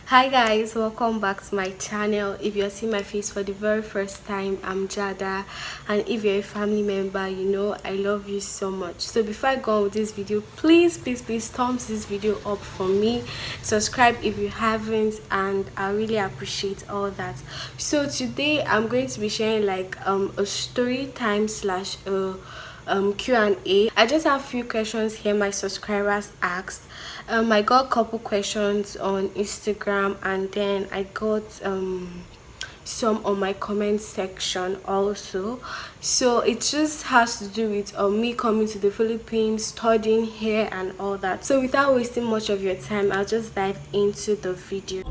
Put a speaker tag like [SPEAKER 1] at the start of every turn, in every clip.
[SPEAKER 1] Hi guys, welcome back to my channel. If you're seeing my face for the very first time, I'm Jada, and if you're a family member, you know I love you so much. So before I go on with this video, please thumbs this video up for me, subscribe if you haven't, and I really appreciate all that. So today I'm going to be sharing like a story time slash Q&A. I just have a few questions here my subscribers asked. I got a couple questions on Instagram, and then I got some on my comment section also. So it just has to do with me coming to the Philippines, studying here and all that. So without wasting much of your time, I'll just dive into the video.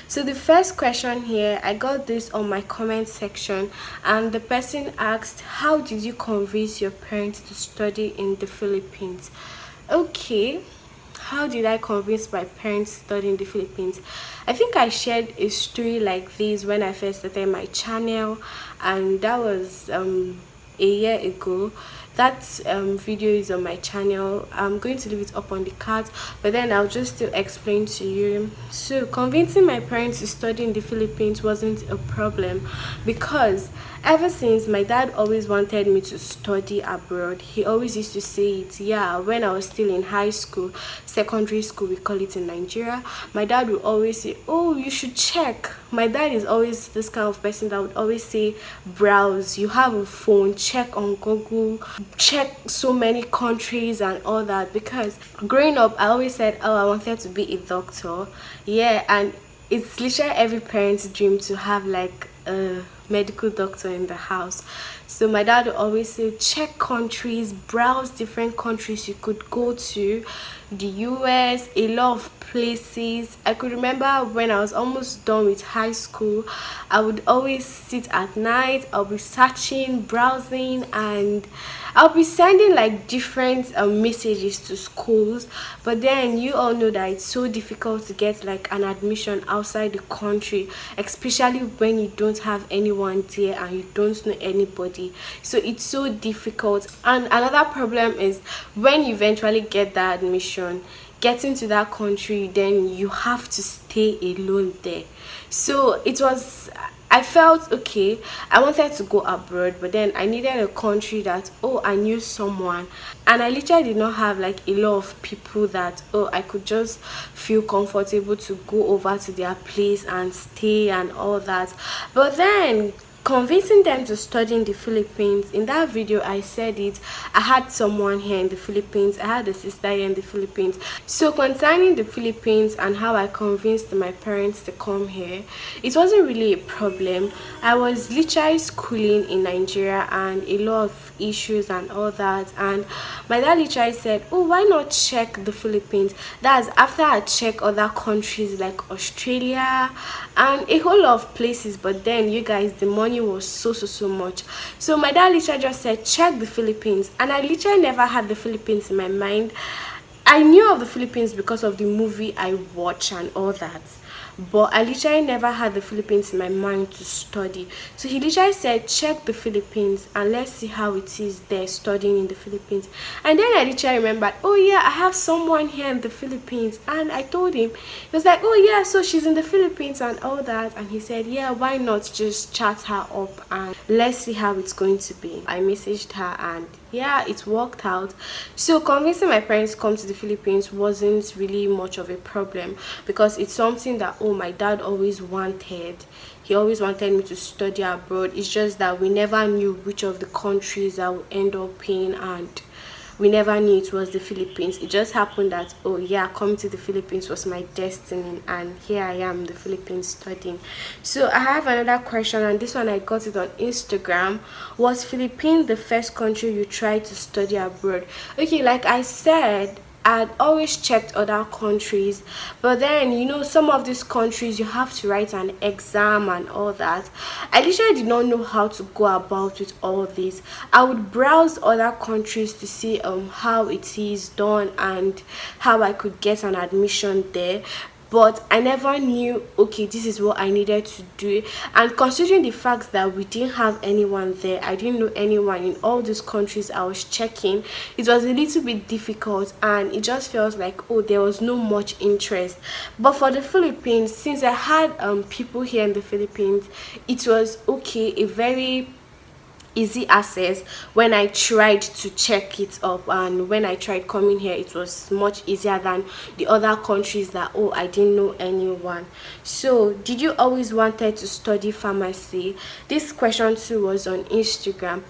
[SPEAKER 1] So the first question here, I got this on my comment section, and the person asked, how did you convince your parents to study in the Philippines? Okay, how did I convince my parents to study in the Philippines? I think I shared a story like this when I first started my channel, and that was a year ago. That video is on my channel. I'm going to leave it up on the card, but then I'll just still explain to you. So convincing my parents to study in the Philippines wasn't a problem, because ever since my dad always wanted me to study abroad. He always used to say it. Yeah, when I was still in high school, secondary school, we call it in Nigeria, my dad would always say, oh, you should check. My dad is always this kind of person that would always say, browse, you have a phone, check on Google, check so many countries and all that. Because growing up, I always said, oh, I wanted to be a doctor. Yeah, and it's literally every parent's dream to have like a medical doctor in the house. So my dad would always say, check countries, browse different countries you could go to, the US, a lot of places. I could remember when I was almost done with high school, I would always sit at night, I'll be searching, browsing, and I'll be sending like different messages to schools. But then you all know that it's so difficult to get like an admission outside the country, especially when you don't have anyone there and you don't know anybody. So it's so difficult. And another problem is when you eventually get that admission, getting to that country, then you have to stay alone there. So it was, I felt okay, I wanted to go abroad, but then I needed a country that, oh, I knew someone, and I literally did not have like a lot of people that, oh, I could just feel comfortable to go over to their place and stay and all that. But then convincing them to study in the Philippines, in that video I said it, I had someone here in the Philippines, I had a sister here in the Philippines. So concerning the Philippines and how I convinced my parents to come here, it wasn't really a problem. I was literally schooling in Nigeria and a lot of issues and all that, and my dad literally said, oh, why not check the Philippines? That's after I check other countries like Australia and a whole lot of places. But then you guys, the money was so much. So my dad literally just said, check the Philippines, and I literally never had the Philippines in my mind. I knew of the Philippines because of the movie I watch and all that, but I literally never had the Philippines in my mind to study. So he literally said, check the Philippines and let's see how it is there studying in the Philippines. And then I literally remembered, oh yeah, I have someone here in the Philippines. And I told him, he was like, oh yeah, so she's in the Philippines and all that. And he said, yeah, why not just chat her up and let's see how it's going to be. I messaged her, and yeah, it worked out. So convincing my parents to come to the Philippines wasn't really much of a problem, because it's something that, oh, my dad always wanted. He always wanted me to study abroad. It's just that we never knew which of the countries I would end up in, and we never knew it was the Philippines. It just happened that, oh yeah, coming to the Philippines was my destiny, and here I am, the Philippines, studying. So I have another question, and this one I got it on Instagram. Was Philippines the first country you tried to study abroad? Okay, like I said, I'd always checked other countries, but then you know, some of these countries you have to write an exam and all that. I literally did not know how to go about with all this. I would browse other countries to see how it is done and how I could get an admission there. but I never knew, okay, this is what I needed to do. And considering the fact that we didn't have anyone there, I didn't know anyone in all these countries I was checking, it was a little bit difficult, and it just felt like, oh, there was no much interest. But for the Philippines, since I had people here in the Philippines, it was okay, a very easy access. When I tried to check it up and when I tried coming here, it was much easier than the other countries that, oh, I didn't know anyone. So did you always wanted to study pharmacy? This question too was on Instagram.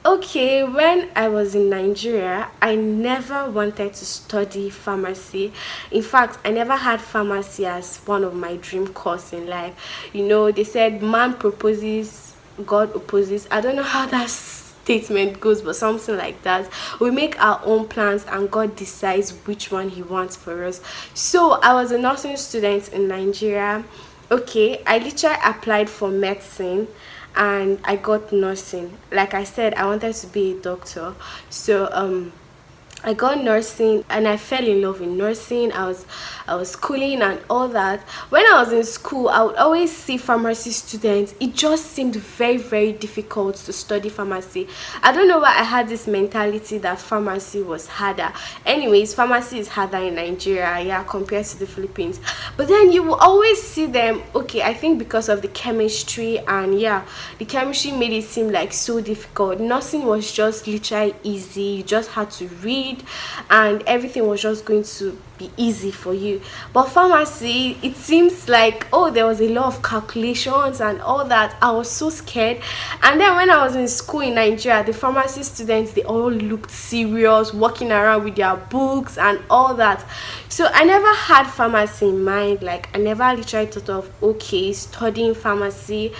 [SPEAKER 1] Okay, when I was in Nigeria, I never wanted to study pharmacy. In fact, I never had pharmacy as one of my dream course in life. You know, they said man proposes, God opposes. I don't know how that statement goes, but something like that. We make our own plans and God decides which one he wants for us. So I was a nursing student in Nigeria. Okay, I literally applied for medicine and I got nursing. Like I said, I wanted to be a doctor. So I got nursing and I fell in love with nursing. I was schooling and all that. When I was in school, I would always see pharmacy students. It just seemed very difficult to study pharmacy. I don't know why I had this mentality that pharmacy was harder. Anyways, pharmacy is harder in Nigeria, yeah, compared to the Philippines. But then you will always see them, okay, I think because of the chemistry, and yeah, the chemistry made it seem like so difficult. Nursing was just literally easy. You just had to read and everything was just going to be easy for you. But pharmacy, it seems like, oh, there was a lot of calculations and all that. I was so scared. And then when I was in school in Nigeria, the pharmacy students, they all looked serious, walking around with their books and all that. So I never had pharmacy in mind. Like, I never literally thought of, okay, studying pharmacy.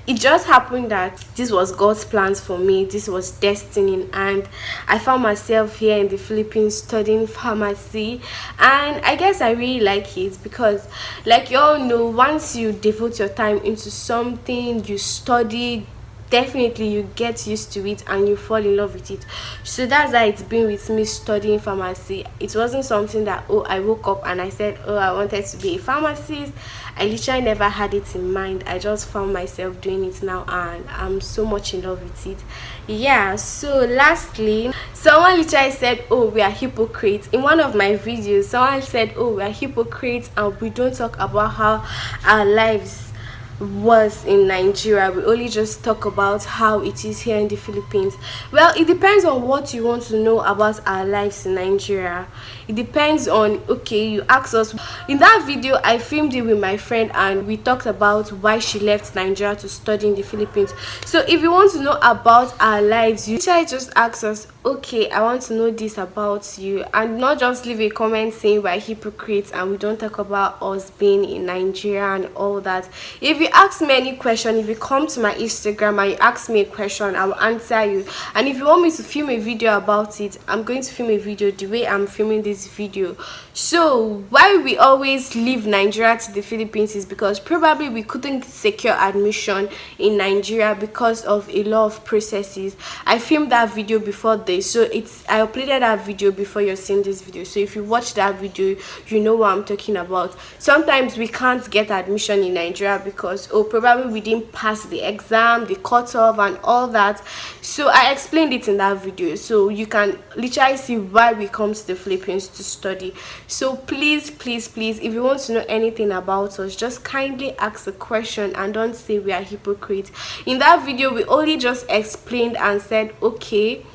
[SPEAKER 1] It just happened that this was God's plans for me. This was destiny, and I found myself here in the Philippines studying pharmacy. And I guess I really like it because, like you all know, once you devote your time into something, you study, definitely you get used to it and you fall in love with it. So that's how it's been with me studying pharmacy. It wasn't something that, oh, I woke up and I said, oh, I wanted to be a pharmacist. I literally never had it in mind. I just found myself doing it now and I'm so much in love with it. Yeah, so lastly, someone literally said, oh, we are hypocrites. In one of my videos, someone said, oh, we are hypocrites and we don't talk about how our lives was in Nigeria. We only just talk about how it is here in the Philippines. Well, it depends on what you want to know about our lives in Nigeria. It depends on, okay, you ask us. In that video, I filmed it with my friend and we talked about why she left Nigeria to study in the Philippines. So if you want to know about our lives, you try just ask us, okay, I want to know this about you, and not just leave a comment saying we're hypocrites and we don't talk about us being in Nigeria and all that. If you ask me any question, if you come to my Instagram and you ask me a question, I will answer you. And if you want me to film a video about it, I'm going to film a video the way I'm filming this video. So why we always leave Nigeria to the Philippines is because probably we couldn't secure admission in Nigeria because of a lot of processes. I filmed that video before this, so I uploaded that video before you're seeing this video. So if you watch that video, you know what I'm talking about. Sometimes we can't get admission in Nigeria because, oh, probably we didn't pass the exam, the cutoff and all that. So I explained it in that video, so you can literally see why we come to the Philippines to study. So please, if you want to know anything about us, just kindly ask a question and don't say we are hypocrites. In that video, we only just explained and said, okay,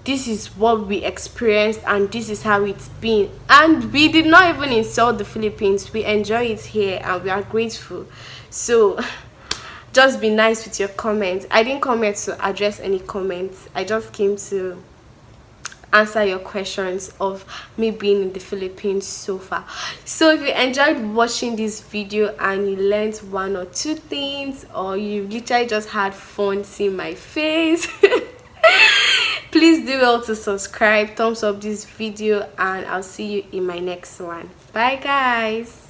[SPEAKER 1] this is what we experienced and this is how it's been, and we did not even insult the Philippines. We enjoy it here and we are grateful. So just be nice with your comments. I didn't come here to address any comments. I just came to answer your questions of me being in the Philippines so far. So if you enjoyed watching this video and you learned one or two things, or you literally just had fun seeing my face, please do well to subscribe, thumbs up this video, and I'll see you in my next one. Bye guys.